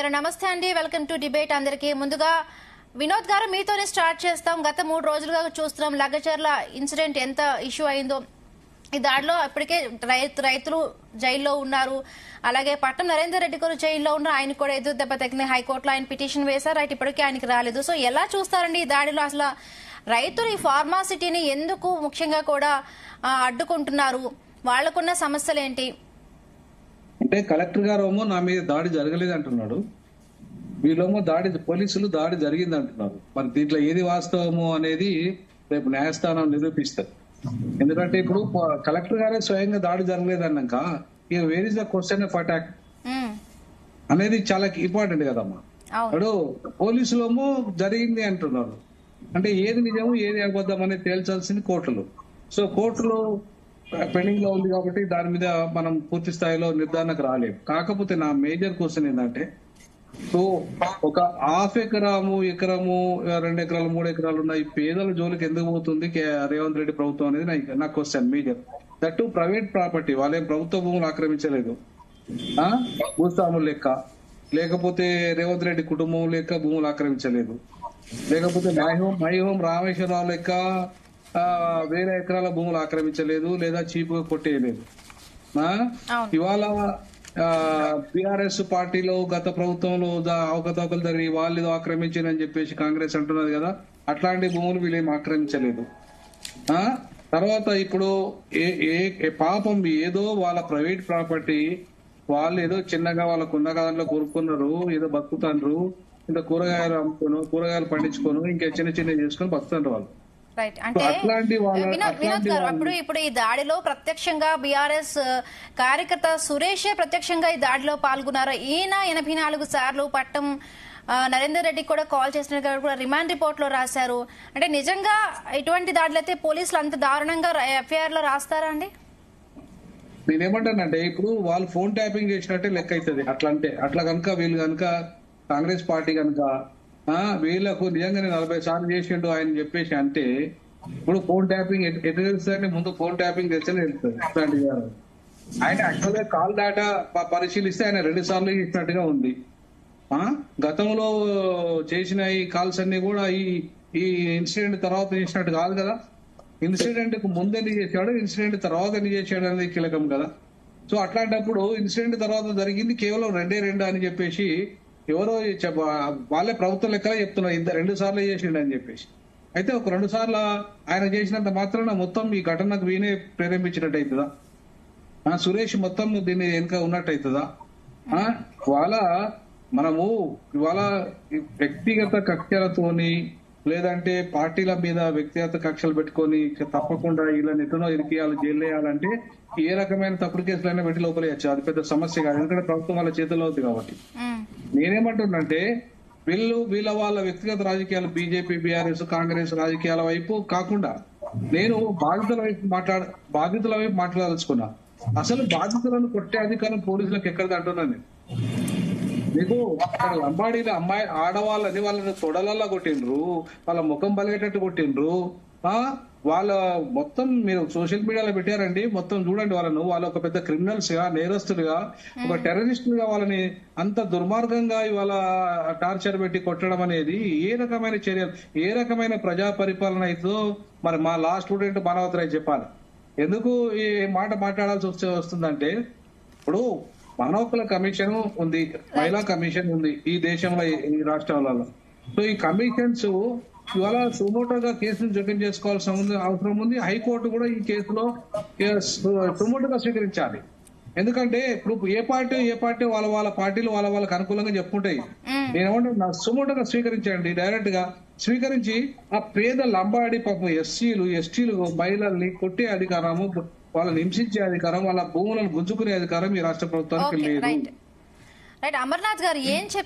Hello నమస్తే అండి, welcome to debate. అందరికీ ముందుగా వినోద్ గారు మీతోనే స్టార్ట్ చేస్తాం. గత 3 రోజులుగా చూస్తున్నాం లగచర్ల ఇన్సిడెంట్ ఎంత ఇష్యూ అయిందో. ఈ దాడిలో ఇప్పటికే రైతులు జైల్లో ఉన్నారు. అలాగే పట్నం నరేందర్ రెడ్డి గారు జైల్లో ఉన్నారు. ఆయన కూడా ఎదురు దెబ్బ తగ్గింది. హైకోర్టులో ఆయన పిటిషన్ వేశారు. రైట్ ఇప్పటికే ఆయనకి రాలేదు. సో ఎలా చూస్తారండి ఈ దాడిలో? అసలు రైతులు ఈ ఫార్మాసిటీని ఎందుకు ముఖ్యంగా కూడా అడ్డుకుంటున్నారు? వాళ్లకున్న సమస్యలు ఏంటి? అంటే కలెక్టర్ గారేమో నా మీద దాడి జరగలేదు అంటున్నాడు, వీళ్ళేమో పోలీసులు దాడి జరిగింది అంటున్నారు. మరి దీంట్లో ఏది వాస్తవము అనేది రేపు న్యాయస్థానం నిరూపిస్తారు. ఎందుకంటే ఇప్పుడు కలెక్టర్ గారే స్వయంగా దాడి జరగలేదు అన్నాక ఇక where is the question of attack అనేది చాలా ఇంపార్టెంట్ కదమ్మా. ఇప్పుడు పోలీసులేమో జరిగింది అంటున్నారు. అంటే ఏది నిజము ఏది అబద్ధం అనేది తేల్చాల్సింది కోర్టులు. సో కోర్టులో పెండింగ్ లో ఉంది కాబట్టి దాని మీద మనం పూర్తి స్థాయిలో నిర్ధారణకు రాలేము. కాకపోతే నా మేజర్ క్వశ్చన్ ఏంటంటే, సో ఒక హాఫ్ ఎకరము 2 ఎకరాలు 3 ఎకరాలు ఉన్న ఈ పేదల జోలికి ఎందుకు పోతుంది రేవంత్ రెడ్డి ప్రభుత్వం అనేది నా question major. That private property, వాళ్ళేం ప్రభుత్వ భూములు ఆక్రమించలేదు. భూస్వాములు లెక్క, లేకపోతే రేవంత్ రెడ్డి కుటుంబం లెక్క భూములు ఆక్రమించలేదు, లేకపోతే మై హోమ్ రామేశ్వరరావు లెక్క వేరే ఎకరాల భూములు ఆక్రమించలేదు, లేదా చీపుగా కొట్టేయలేదు. ఇవాళ బీఆర్ఎస్ పార్టీలో గత ప్రభుత్వంలో అవకతవకలు జరిగి వాళ్ళు ఆక్రమించారని చెప్పేసి కాంగ్రెస్ అంటున్నది కదా, అట్లాంటి భూములు వీళ్ళేం ఆక్రమించలేదు. తర్వాత ఇప్పుడు పాపం ఏదో వాళ్ళ ప్రైవేట్ ప్రాపర్టీ, వాళ్ళు ఏదో చిన్నగా వాళ్ళకున్న దాంట్లో కోరుకున్నారు, ఏదో బతుకుతాండ్రు, ఇంత కూరగాయలు అమ్ముకోను, కూరగాయలు పండించుకోను, ఇంకా చిన్న చేసుకొని బతుకుతాండ్రు వాళ్ళు. రైట్. అంటే వినోద్ గారు, ఇప్పుడు ఈ దాడిలో ప్రత్యక్షంగా బీఆర్ఎస్ కార్యకర్త సురేషే ప్రత్యక్షంగా ఈ దాడిలో పాల్గొన్నారు. ఈయన 84 సార్లు పట్టం నరేందర్ రెడ్డి కూడా కాల్ చేసినట్టు కూడా రిమాండ్ రిపోర్ట్ లో రాశారు. అంటే నిజంగా ఇటువంటి దాడులు అయితే పోలీసులు అంత దారుణంగా ఎఫ్ఐఆర్ లో రాస్తారా అండి? నేనేమంటానంటే, ఇప్పుడు వాళ్ళు ఫోన్ ట్యాపింగ్ చేసినట్టే లెక్క అవుతుంది. అట్లా కనుక వీళ్ళు కనుక కాంగ్రెస్ పార్టీ కనుక వీళ్ళకు నిజంగానే 40 సార్లు చేసిండు ఆయన చెప్పేసి అంటే, ఇప్పుడు ఫోన్ ట్యాపింగ్ ఎట్లా తెలుస్తుందంటే, ముందు ఫోన్ ట్యాపింగ్ తెచ్చనే తెలుస్తుంది. ఆయన యాక్చువల్గా కాల్ డేటా పరిశీలిస్తే ఆయన 2 సార్లు చేసినట్టుగా ఉంది. గతంలో చేసిన ఈ కాల్స్ అన్ని కూడా ఈ ఇన్సిడెంట్ తర్వాత చేసినట్టు కాదు కదా. ఇన్సిడెంట్ కు ముందు ఎన్ని చేశాడు, ఇన్సిడెంట్ తర్వాత ఎన్ని చేశాడు అనేది కీలకం కదా. సో అట్లాంటప్పుడు ఇన్సిడెంట్ తర్వాత జరిగింది కేవలం 2 అని చెప్పేసి ఎవరో వాళ్ళే ప్రభుత్వం లెక్కలే చెప్తున్నారు, 2 సార్లు చేసిండు అని చెప్పేసి. అయితే ఒక 2 సార్లు ఆయన చేసినంత మాత్రాన మొత్తం ఈ ఘటనకు వీనే ప్రేరేపించినట్టు అవుతుందా? సురేష్ మొత్తం దీన్ని వెనుక ఉన్నట్టు అవుతుందా? మనము ఇవాళ వ్యక్తిగత కక్షలతోని, లేదంటే పార్టీల మీద వ్యక్తిగత కక్షలు పెట్టుకొని తప్పకుండా వీళ్ళని ఎటునో ఇరికియాలి, జైలు వేయాలంటే ఏ రకమైన తప్పుడు కేసులైనా పెట్టి లోపలేయచ్చు. అది పెద్ద సమస్య కాదు, ఎందుకంటే ప్రభుత్వం వాళ్ళ చేతిలో ఉంది కాబట్టి. నేనేమంటున్నంటే, వాళ్ళ వ్యక్తిగత రాజకీయాలు, బీజేపీ బీఆర్ఎస్ కాంగ్రెస్ రాజకీయాల వైపు కాకుండా నేను బాధితుల వైపు మాట్లాడాల్సుకున్నా. అసలు బాధితులను కొట్టే అధికారం పోలీసులకు ఎక్కడిది అంటున్నాను నేను. మీకు లంబాడీల ఆడవాళ్ళని వాళ్ళని తొడలల్లా కొట్టిండ్రు, వాళ్ళ ముఖం బలిగేటట్టు కొట్టిండ్రు. వాళ్ళ మొత్తం మీరు సోషల్ మీడియాలో పెట్టారండి, మొత్తం చూడండి వాళ్ళు ఒక పెద్ద క్రిమినల్స్ గా, నేరస్తులుగా, ఒక టెర్రరిస్టులుగా వాళ్ళని అంత దుర్మార్గంగా ఇవాళ టార్చర్ పెట్టి కొట్టడం అనేది ఏ రకమైన చర్యలు, ఏ రకమైన ప్రజా పరిపాలన అవుతుందో మరి మా లా స్టూడెంట్ మానవతరాయ్ చెప్పాలి. ఎందుకు ఈ మాట మాట్లాడాల్సి వస్తుందంటే, ఇప్పుడు మానవ కమిషన్ ఉంది, మహిళా కమిషన్ ఉంది ఈ దేశంలో, ఈ రాష్ట్రాలలో. సో ఈ కమిషన్స్ ఇవాళ సుమోటోగా కేసును జోక్యం చేసుకోవాల్సిన అవసరం ఉంది. హైకోర్టు కూడా ఈ కేసులో సుమోటోగా స్వీకరించాలి. ఎందుకంటే ఇప్పుడు ఏ పార్టీ వాళ్ళ పార్టీలు వాళ్ళకి అనుకూలంగా చెప్పుకుంటాయి. నేనేమంటున్నా, సుమోటోగా స్వీకరించండి, డైరెక్ట్ గా స్వీకరించి ఆ పేద లంబాడి పాపం ఎస్టీలు మహిళల్ని కొట్టే అధికారము, వాళ్ళని హింసించే అధికారం, వాళ్ళ భూములను గుంజుకునే అధికారం ఈ రాష్ట్ర ప్రభుత్వానికి లేదు. అమర్నాథ్ గారు ఏం చెప్తారు?